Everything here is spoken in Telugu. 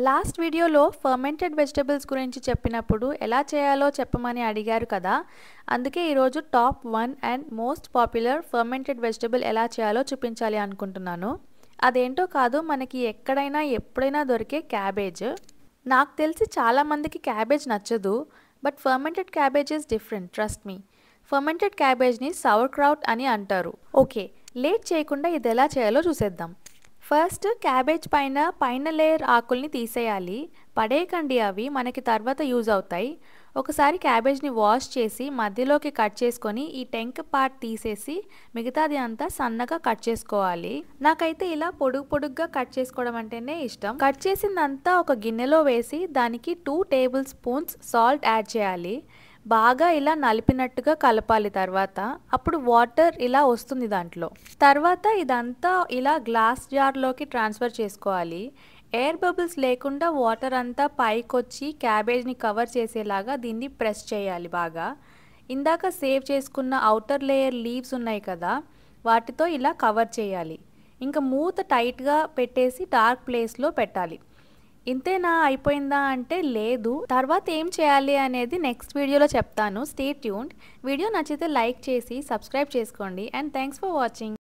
లాస్ట్ వీడియోలో ఫర్మెంటెడ్ వెజిటబుల్స్ గురించి చెప్పినప్పుడు ఎలా చేయాలో చెప్పమని అడిగారు కదా. అందుకే ఈరోజు top 1 and most popular fermented vegetable ఎలా చేయాలో చూపించాలి అనుకుంటున్నాను. అదేంటో కాదు, మనకి ఎక్కడైనా ఎప్పుడైనా దొరికే క్యాబేజ్. నాకు తెలిసి చాలామందికి క్యాబేజ్ నచ్చదు, but fermented cabbage is different, trust me. ఫర్మెంటెడ్ క్యాబేజ్ని సౌర్ క్రౌట్ అని అంటారు. ఓకే, లేట్ చేయకుండా ఇది ఎలా చేయాలో చూసేద్దాం. ఫస్ట్ క్యాబేజ్ పైన లేయర్ ఆకుల్ని తీసేయాలి. పడేయకండి, అవి మనకి తర్వాత యూజ్ అవుతాయి. ఒకసారి క్యాబేజ్ని వాష్ చేసి మధ్యలోకి కట్ చేసుకొని ఈ టెంక్ పార్ట్ తీసేసి మిగతాది అంతా సన్నగా కట్ చేసుకోవాలి. నాకైతే ఇలా పొడుగ్గా కట్ చేసుకోవడం అంటేనే ఇష్టం. కట్ చేసిందంతా ఒక గిన్నెలో వేసి దానికి 2 టేబుల్ స్పూన్స్ సాల్ట్ యాడ్ చేయాలి. బాగా ఇలా నలిపినట్టుగా కలపాలి. తర్వాత అప్పుడు వాటర్ ఇలా వస్తుంది దాంట్లో. తర్వాత ఇదంతా ఇలా గ్లాస్ జార్లోకి ట్రాన్స్ఫర్ చేసుకోవాలి. ఎయిర్ బబుల్స్ లేకుండా వాటర్ అంతా పైకొచ్చి క్యాబేజ్ని కవర్ చేసేలాగా దీన్ని ప్రెస్ చేయాలి బాగా. ఇందాక సేవ్ చేసుకున్న అవుటర్ లేయర్ లీవ్స్ ఉన్నాయి కదా, వాటితో ఇలా కవర్ చేయాలి. ఇంకా మూత టైట్గా పెట్టేసి డార్క్ ప్లేస్లో పెట్టాలి. ఇంతేనా, అయిపోయిందా అంటే లేదు. తర్వాత ఏం చేయాలి అనేది నెక్స్ట్ వీడియోలో చెప్తాను. Stay tuned. వీడియో నచ్చితే లైక్ చేసి సబ్స్క్రైబ్ చేసుకోండి. And thanks for watching.